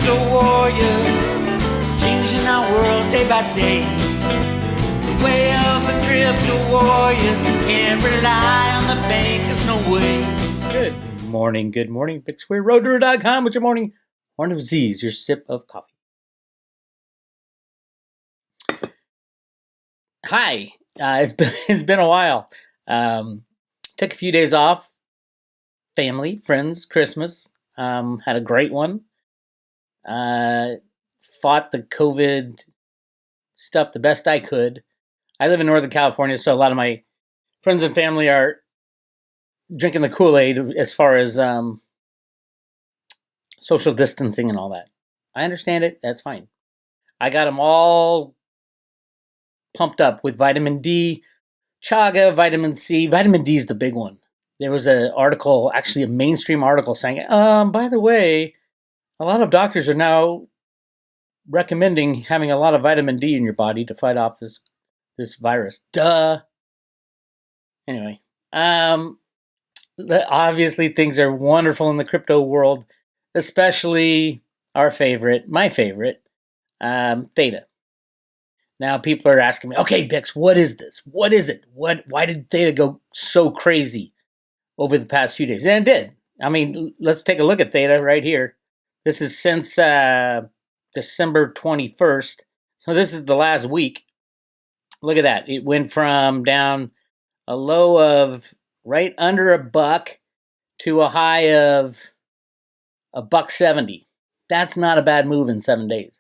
crypto warriors, changing our world day by day. The way of the crypto warriors, can't rely on the bankers, no way. Good morning. Bix Weir, roadrunner.com with your morning horn of Z's, your sip of coffee. Hi, it's been a while. Took a few days off, family, friends, Christmas. Had a great one. Fought the COVID stuff the best I could. I live in Northern California, so a lot of my friends and family are drinking the Kool-Aid as far as social distancing and all that. I understand it. That's fine. I got them all pumped up with vitamin D, chaga, vitamin C. Vitamin D is the big one. There was an article, actually a mainstream article saying, by the way, a lot of doctors are now recommending having a lot of vitamin D in your body to fight off this virus. Duh. Anyway, obviously things are wonderful in the crypto world, especially my favorite, Theta. Now people are asking me, okay, Bix, what is this? What is it? Why did Theta go so crazy over the past few days? And it did. I mean, let's take a look at Theta right here. This is since December 21st. So this is the last week. Look at that. It went from down a low of right under $1 to a high of $1.70. That's not a bad move in 7 days.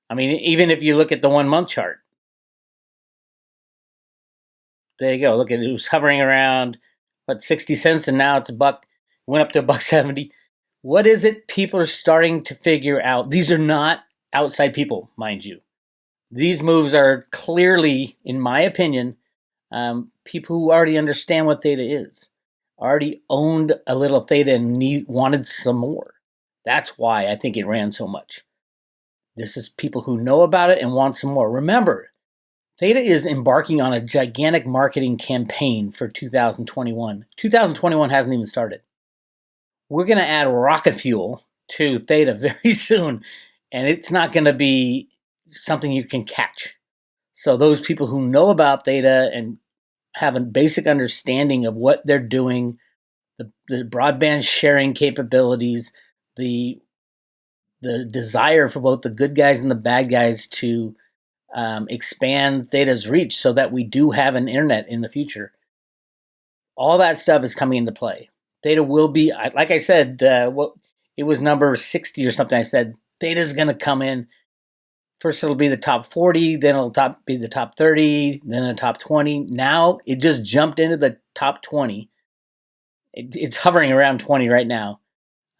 I mean, even if you look at the 1 month chart, there you go. Look at it, was hovering around 60 cents, and now it's $1. Went up to $1.70. What is it people are starting to figure out? These are not outside people, mind you. These moves are clearly, in my opinion, people who already understand what Theta is, already owned a little Theta and wanted some more. That's why I think it ran so much. This is people who know about it and want some more. Remember, Theta is embarking on a gigantic marketing campaign for 2021. 2021 hasn't even started. We're going to add rocket fuel to Theta very soon, and it's not going to be something you can catch. So those people who know about Theta and have a basic understanding of what they're doing, the broadband sharing capabilities, the desire for both the good guys and the bad guys to expand Theta's reach so that we do have an internet in the future. All that stuff is coming into play. Theta will be, like I said, it was number 60 or something. I said Theta's going to come in. First it'll be the top 40, then it'll be the top 30, then the top 20. Now it just jumped into the top 20. It's hovering around 20 right now.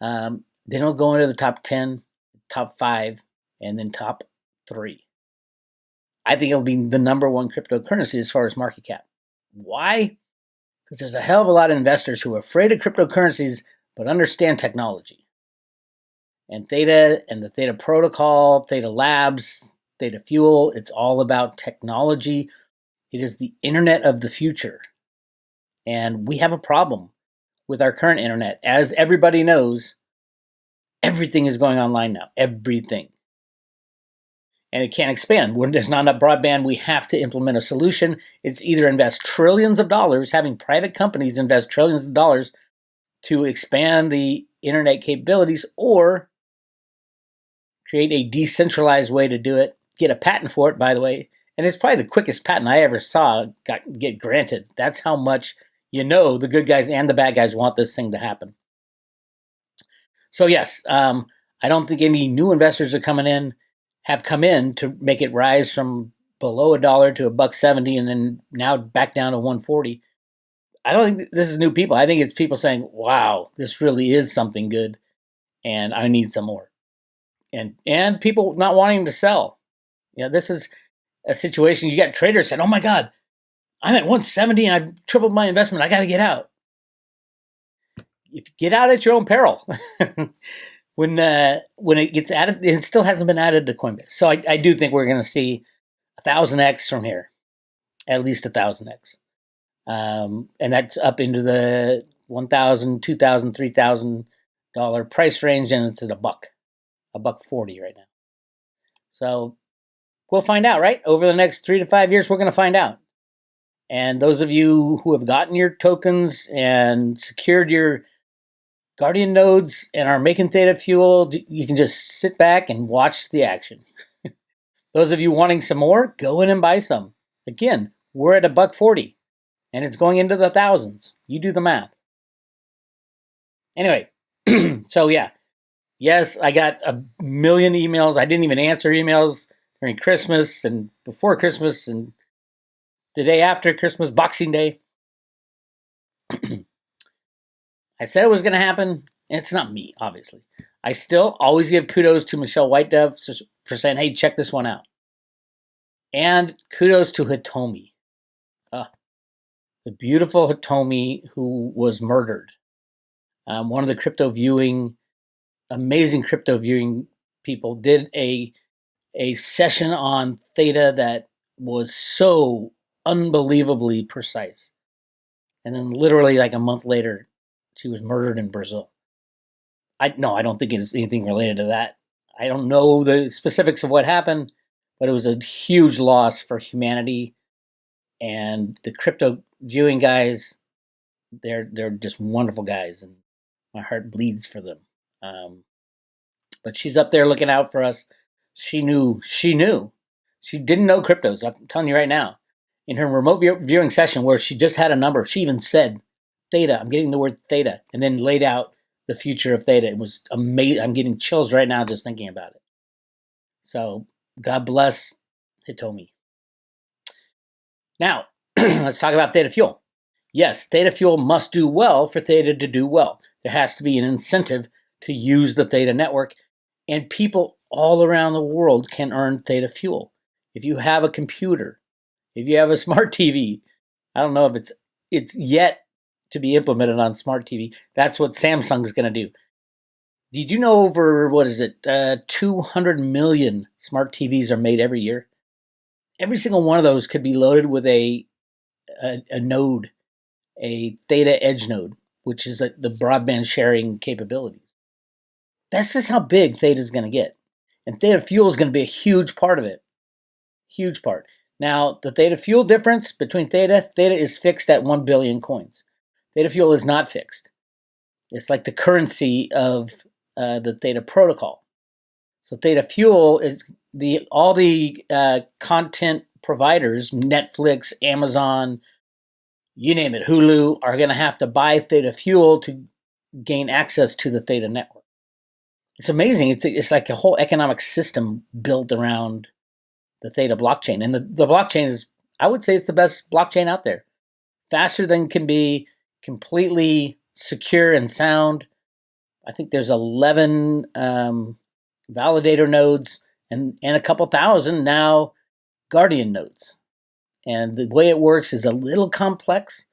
Then it'll go into the top 10, top 5, and then top 3. I think it'll be the number one cryptocurrency as far as market cap. Why? Because there's a hell of a lot of investors who are afraid of cryptocurrencies but understand technology. And Theta and the Theta protocol, Theta Labs, Theta Fuel, it's all about technology. It is the internet of the future. And we have a problem with our current internet. As everybody knows, everything is going online now. Everything. And it can't expand. When there's not enough broadband, we have to implement a solution. It's either invest trillions of dollars, having private companies invest trillions of dollars to expand the internet capabilities, or create a decentralized way to do it, get a patent for it, by the way. And it's probably the quickest patent I ever saw get granted. That's how much the good guys and the bad guys want this thing to happen. So yes, I don't think any new investors have come in to make it rise from below $1 to $1.70 and then now back down to $1.40. I don't think this is new people. I think it's people saying, wow, this really is something good and I need some more. And people not wanting to sell. This is a situation. You got traders saying, oh my God, I'm at 170 and I've tripled my investment. I got to get out. If you get out at your own peril. When it gets added, it still hasn't been added to Coinbase. So I do think we're going to see 1,000x from here, at least 1,000x. And that's up into the $1,000, $2,000, $3,000 price range, and it's at $1. $1.40 right now. So we'll find out, right? Over the next 3 to 5 years, we're going to find out. And those of you who have gotten your tokens and secured your Guardian nodes and are making Theta Fuel, you can just sit back and watch the action. Those of you wanting some more, go in and buy some. Again, we're at $1.40 and it's going into the thousands. You do the math. Anyway, so yeah. Yes, I got a million emails. I didn't even answer emails during Christmas and before Christmas and the day after Christmas, Boxing Day. I said it was going to happen, and it's not me, obviously. I still always give kudos to Michelle Whitedove for saying, hey, check this one out. And kudos to Hitomi, the beautiful Hitomi who was murdered. One of the amazing crypto viewing people did a session on Theta that was so unbelievably precise. And then literally like a month later, she was murdered in Brazil. I don't think it's anything related to that. I don't know the specifics of what happened, but it was a huge loss for humanity. And the crypto viewing guys, they're just wonderful guys, and my heart bleeds for them. But she's up there looking out for us. She knew. She didn't know cryptos. I'm telling you right now. In her remote viewing session where she just had a number, she even said, Theta, I'm getting the word Theta, and then laid out the future of Theta. It was amazing. I'm getting chills right now just thinking about it. So God bless Hitomi. Now, let's talk about Theta Fuel. Yes, Theta Fuel must do well for Theta to do well. There has to be an incentive to use the Theta network, and people all around the world can earn Theta Fuel. If you have a computer, if you have a smart TV, I don't know if it's yet to be implemented on smart TV. That's what Samsung's going to do. Did you know over, 200 million smart TVs are made every year? Every single one of those could be loaded with a node, a Theta Edge node, which is the broadband sharing capabilities. That's just how big Theta is going to get. And Theta Fuel is going to be a huge part of it. Huge part. Now, the Theta Fuel difference between Theta is fixed at 1 billion coins. Theta Fuel is not fixed. It's like the currency of the Theta protocol. So Theta Fuel is all the content providers, Netflix, Amazon, you name it, Hulu, are going to have to buy Theta Fuel to gain access to the Theta network. It's amazing. It's like a whole economic system built around the Theta blockchain. And the blockchain is, I would say it's the best blockchain out there. Faster than can be, completely secure and sound. I think there's 11 validator nodes and a couple thousand now Guardian nodes. And the way it works is a little complex.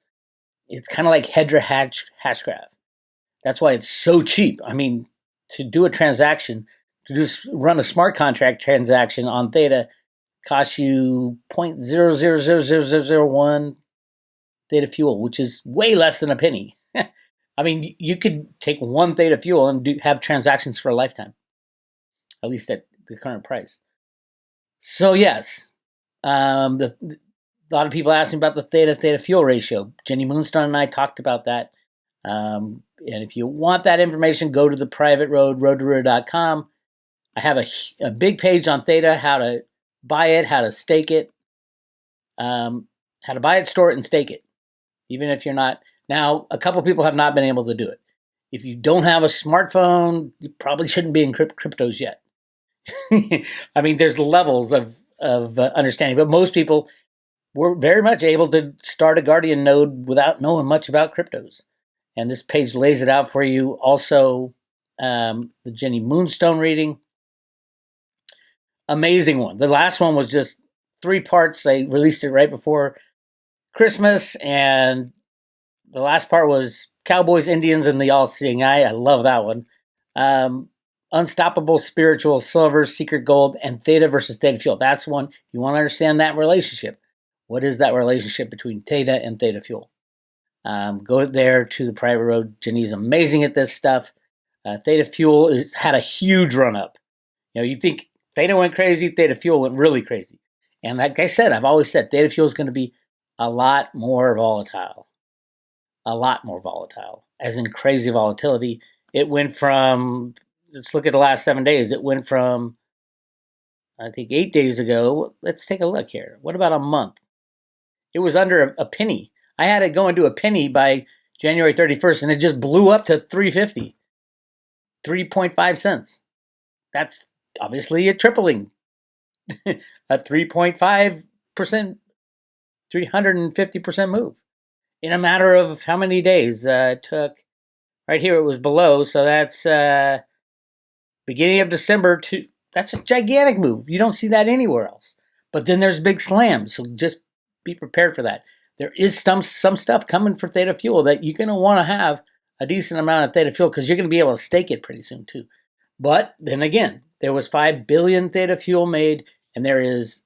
It's kind of like Hedra Hashgraph. That's why it's so cheap. I mean, to do a transaction, to just run a smart contract transaction on Theta costs you 0.000001 Theta Fuel, which is way less than a penny. I mean, you could take one Theta Fuel and have transactions for a lifetime, at least at the current price. So yes, a lot of people asking about the Theta Fuel ratio. Jenny Moonstone and I talked about that. And if you want that information, go to the private road2road.com. I have a big page on Theta, how to buy it, how to stake it, how to buy it, store it, and stake it. Even if you're not. Now, a couple people have not been able to do it. If you don't have a smartphone, you probably shouldn't be in cryptos yet. I mean, there's levels of understanding, but most people were very much able to start a Guardian node without knowing much about cryptos. And this page lays it out for you. Also, the Jenny Moonstone reading. Amazing one. The last one was just 3 parts. I released it right before Christmas, and the last part was Cowboys, Indians, and the All-Seeing Eye. I love that one. Unstoppable Spiritual Silver, Secret Gold, and Theta versus Theta Fuel. That's one. You want to understand that relationship. What is that relationship between Theta and Theta Fuel? Go there to the private road. Jenny's amazing at this stuff. Theta Fuel had a huge run-up. You think Theta went crazy, Theta Fuel went really crazy. And like I said, I've always said Theta Fuel is going to be a lot more volatile. A lot more volatile, as in crazy volatility. It went from, let's look at the last 7 days. It went from, I think 8 days ago. Let's take a look here. What about a month? It was under a penny. I had it going to a penny by January 31st, and it just blew up to 3.50, 3.5 cents. That's obviously a tripling, a 3.5%, 350% move in a matter of how many days? It took, right here it was below, so that's beginning of December to, that's a gigantic move. You don't see that anywhere else. But then there's big slams, so just be prepared for that. There is some stuff coming for Theta Fuel that you're going to want to have a decent amount of Theta Fuel because you're going to be able to stake it pretty soon too. But then again, there was 5 billion Theta Fuel made, and there is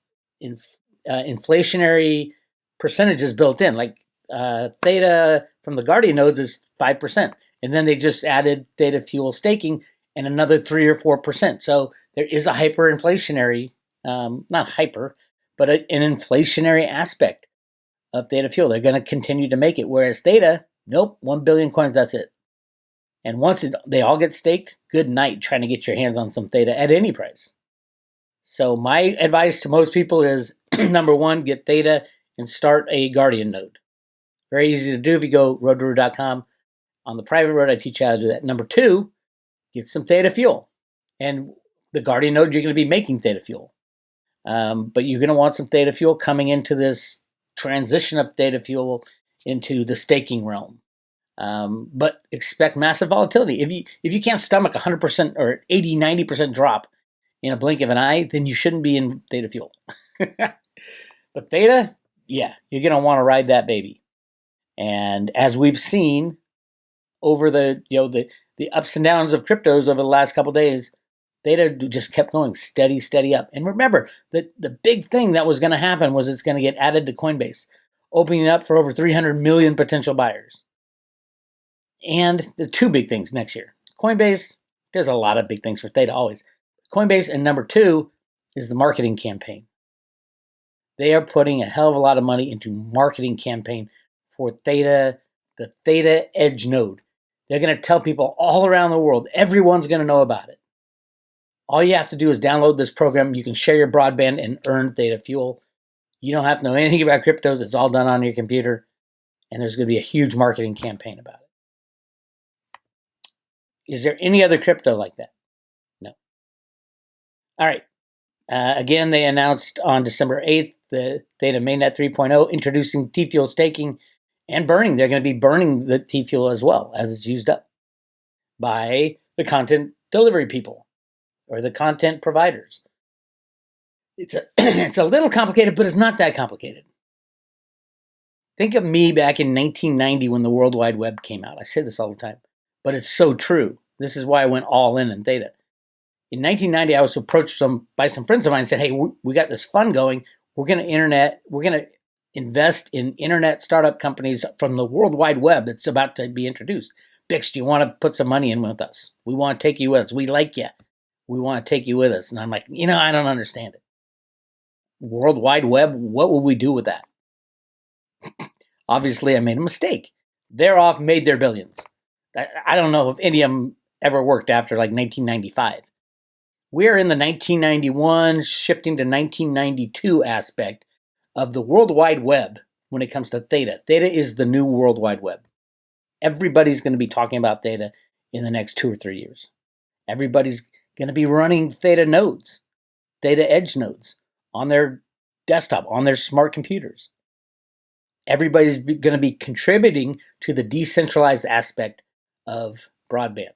inflationary percentages built in. Like Theta from the Guardian nodes is 5%, and then they just added Theta Fuel staking and another 3 or 4%. So there is a hyperinflationary, not hyper, but an inflationary aspect of Theta Fuel. They're going to continue to make it. Whereas Theta, nope, 1 billion coins, that's it. And once they all get staked, good night trying to get your hands on some Theta at any price. So my advice to most people is, number one, get Theta and start a Guardian node. Very easy to do if you go roadroo.com. On the private road, I teach you how to do that. Number two, get some Theta Fuel. And the Guardian node, you're going to be making Theta Fuel. But you're going to want some Theta Fuel coming into this transition of Theta Fuel into the staking realm. But expect massive volatility. If you can't stomach 100% or 80, 90% drop in a blink of an eye, then you shouldn't be in Theta Fuel. But Theta, yeah, you're going to want to ride that baby. And as we've seen over the ups and downs of cryptos over the last couple of days, Theta just kept going steady up. And remember, the big thing that was going to happen was it's going to get added to Coinbase, opening up for over 300 million potential buyers. And the two big things next year. Coinbase, there's a lot of big things for Theta always. Coinbase, and number two is the marketing campaign. They are putting a hell of a lot of money into marketing campaign for Theta, the Theta Edge node. They're going to tell people all around the world. Everyone's going to know about it. All you have to do is download this program. You can share your broadband and earn Theta Fuel. You don't have to know anything about cryptos. It's all done on your computer. And there's going to be a huge marketing campaign about it. Is there any other crypto like that? No. All right. Again, they announced on December 8th the Theta Mainnet 3.0 introducing T-Fuel staking and burning. They're going to be burning the T-Fuel as well as it's used up by the content delivery people or the content providers. It's a little complicated, but it's not that complicated. Think of me back in 1990 when the World Wide Web came out. I say this all the time, but it's so true. This is why I went all in Theta. In 1990, I was approached by some friends of mine and said, hey, we got this fund going. We're going to invest in internet startup companies from the World Wide Web that's about to be introduced. Bix, do you want to put some money in with us? We want to take you with us. We like you. We want to take you with us. And I'm like, I don't understand it. World Wide Web, what would we do with that? Obviously, I made a mistake. They're off, made their billions. I don't know if any of them ever worked after like 1995. We're in the 1991, shifting to 1992 aspect of the World Wide Web when it comes to Theta. Theta is the new World Wide Web. Everybody's going to be talking about Theta in the next 2 or 3 years. Everybody's going to be running Theta nodes, Theta Edge nodes on their desktop, on their smart computers. Everybody's going to be contributing to the decentralized aspect of broadband.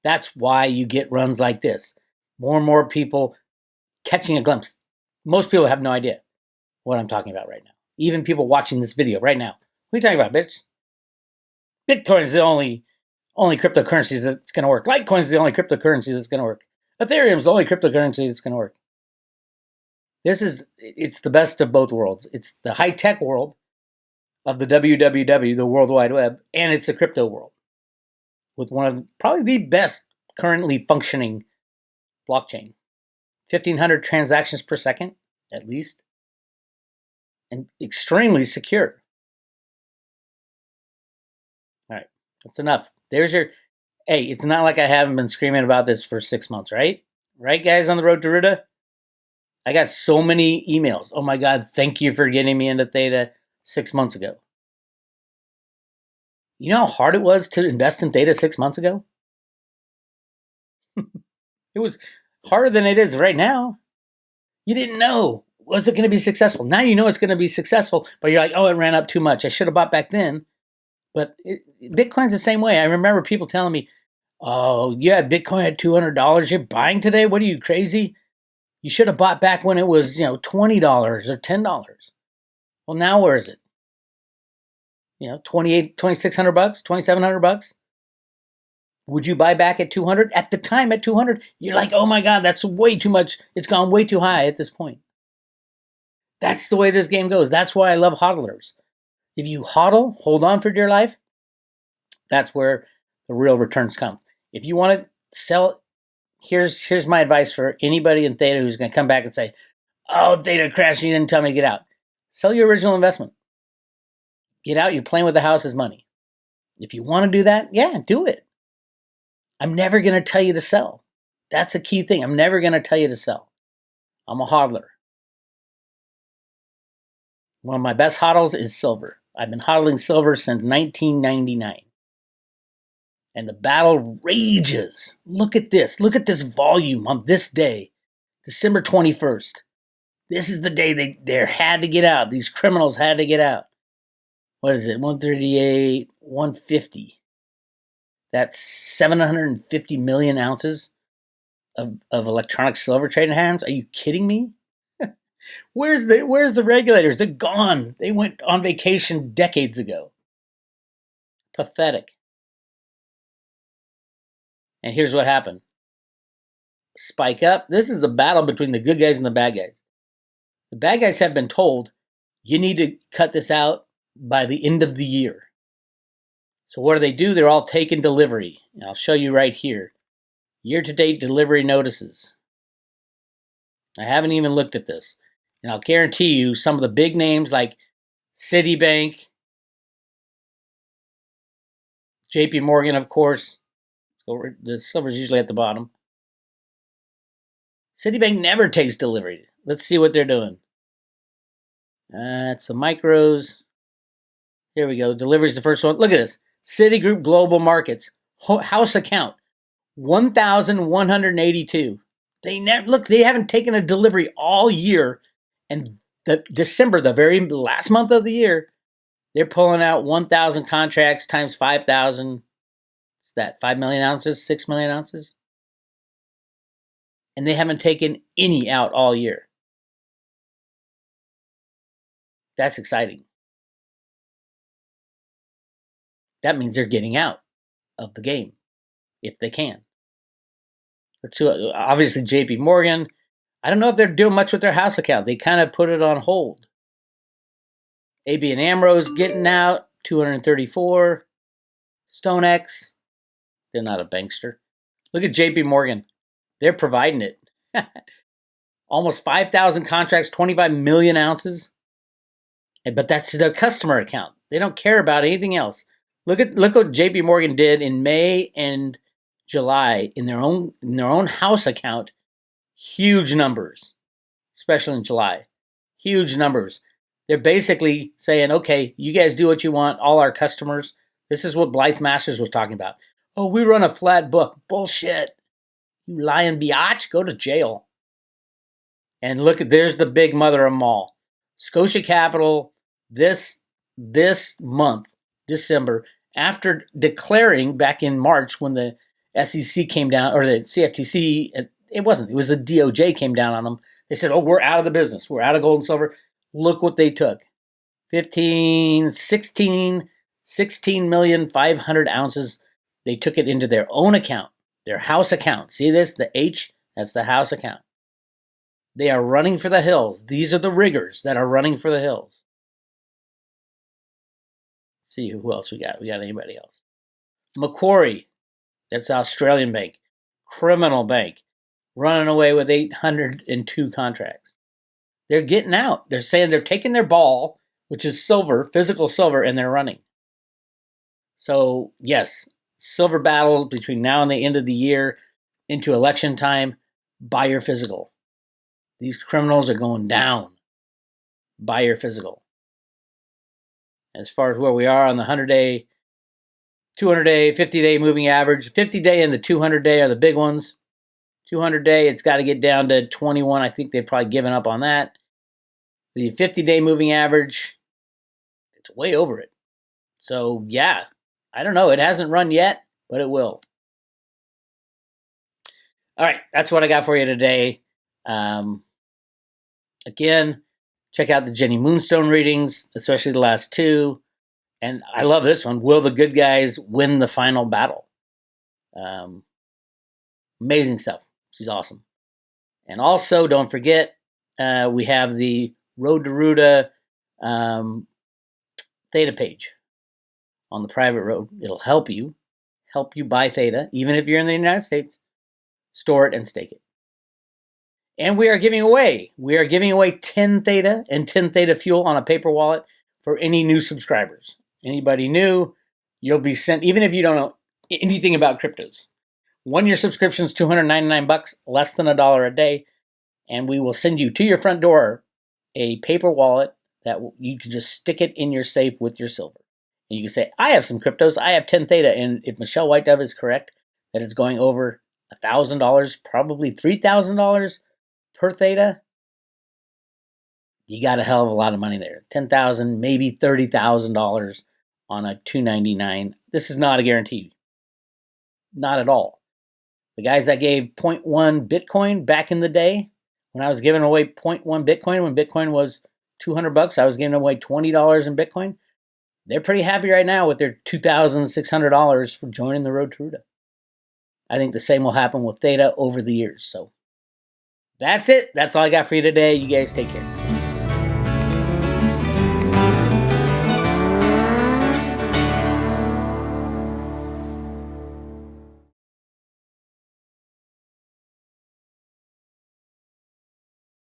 That's why you get runs like this. More and more people catching a glimpse. Most people have no idea what I'm talking about right now. Even people watching this video right now. What are you talking about, bitch? Bitcoin is the only cryptocurrency that's going to work. Litecoin is the only cryptocurrency that's going to work. Ethereum is the only cryptocurrency that's going to work. It's the best of both worlds. It's the high-tech world of the WWW, the World Wide Web, and it's the crypto world with one of probably the best currently functioning blockchain. 1,500 transactions per second, at least, and extremely secure. All right, that's enough. There's your. Hey, it's not like I haven't been screaming about this for 6 months, right? Right, guys, on the road to Ruta? I got so many emails. Oh my God, thank you for getting me into Theta 6 months ago. You know how hard it was to invest in Theta 6 months ago? It was harder than it is right now. You didn't know. Was it going to be successful? Now you know it's going to be successful, but you're like, oh, it ran up too much. I should have bought back then. But Bitcoin's the same way. I remember people telling me, oh, you had Bitcoin at $200. You're buying today? What are you, crazy? You should have bought back when it was, $20 or $10. Well, now where is it? $2,600, $2,700. Would you buy back at 200? At the time, at 200, you're like, oh my God, that's way too much. It's gone way too high at this point. That's the way this game goes. That's why I love hodlers. If you hodl, hold on for dear life, that's where the real returns come. If you want to sell, here's my advice for anybody in Theta who's going to come back and say, oh, Theta crashed, you didn't tell me to get out. Sell your original investment. Get out, you're playing with the house's money. If you want to do that, yeah, do it. I'm never going to tell you to sell. That's a key thing. I'm never going to tell you to sell. I'm a hodler. One of my best hodls is silver. I've been hodling silver since 1999. And the battle rages. Look at this. Look at this volume on this day, December 21st. This is the day they had to get out. These criminals had to get out. What is it? 138, 150. That's 750 million ounces of electronic silver trading hands. Are you kidding me? Where's the regulators? They're gone. They went on vacation decades ago. Pathetic. And here's what happened. Spike up. This is a battle between the good guys and the bad guys. The bad guys have been told, you need to cut this out by the end of the year. So what do? They're all taking delivery. And I'll show you right here. Year-to-date delivery notices. I haven't even looked at this. And I'll guarantee you some of the big names like Citibank, JP Morgan, of course. The silver's usually at the bottom. Citibank never takes delivery. Let's see what they're doing. It's the micros. Here we go. Delivery is the first one. Look at this. Citigroup Global Markets. House account. 1,182. They haven't taken a delivery all year. And December, the very last month of the year, they're pulling out 1,000 contracts times 5,000. What's that? 5 million ounces? 6 million ounces? And they haven't taken any out all year. That's exciting. That means they're getting out of the game, if they can. Obviously, JP Morgan, I don't know if they're doing much with their house account. They kind of put it on hold. ABN AMRO's getting out, 234. StoneX, they're not a bankster. Look at JP Morgan. They're providing it. Almost 5,000 contracts, 25 million ounces. But that's their customer account. They don't care about anything else. Look what JP Morgan did in May and July in their own house account. Huge numbers, especially in July. Huge numbers. They're basically saying, okay, you guys do what you want, all our customers. This is what Blythe Masters was talking about. Oh, we run a flat book. Bullshit. You lying biatch, go to jail. And look, there's the big mother of them all. Scotia Capital, this month, December, after declaring back in March when the SEC came down, or the CFTC, it was the DOJ came down on them. They said, oh, we're out of the business. We're out of gold and silver. Look what they took. 16,500,000 ounces. They took it into their own account, their house account. See this? The H, that's the house account. They are running for the hills. These are the riggers that are running for the hills. Let's see who else we got. We got anybody else? Macquarie, that's the Australian bank. criminal bank, running away with 802 contracts. They're getting out. They're saying they're taking their ball, which is silver, physical silver, and they're running. So, yes, silver battle between now and the end of the year into election time. Buy your physical. These criminals are going down. Buy your physical. As far as where we are on the 100-day, 200-day, 50-day moving average, 50-day and the 200-day are the big ones. 200-day, it's got to get down to 21. I think they've probably given up on that. The 50-day moving average, it's way over it. So, yeah, I don't know. It hasn't run yet, but it will. All right, that's what I got for you today. Again, check out the Jenny Moonstone readings, especially the last two. And I love this one. Will the good guys win the final battle? Amazing stuff. She's awesome. And also, don't forget, we have the Road to Ruta Theta page on the private road. It'll help you buy Theta, even if you're in the United States. Store it and stake it. And we are giving away 10 Theta and 10 Theta fuel on a paper wallet for any new subscribers. Anybody new, you'll be sent, even if you don't know anything about cryptos. 1 year subscription is $299, less than $1 a day, and we will send you to your front door a paper wallet that you can just stick it in your safe with your silver. And you can say, I have some cryptos, I have 10 Theta, and if Michelle White Dove is correct, that it's going over $1,000, probably $3,000 per Theta, you got a hell of a lot of money there. $10,000, maybe $30,000 on a $299. This is not a guarantee. Not at all. The guys that gave 0.1 Bitcoin back in the day, when I was giving away 0.1 Bitcoin, when Bitcoin was $200, I was giving away $20 in Bitcoin. They're pretty happy right now with their $2,600 for joining the Road to Ruta. I think the same will happen with Theta over the years. So that's it. That's all I got for you today. You guys take care.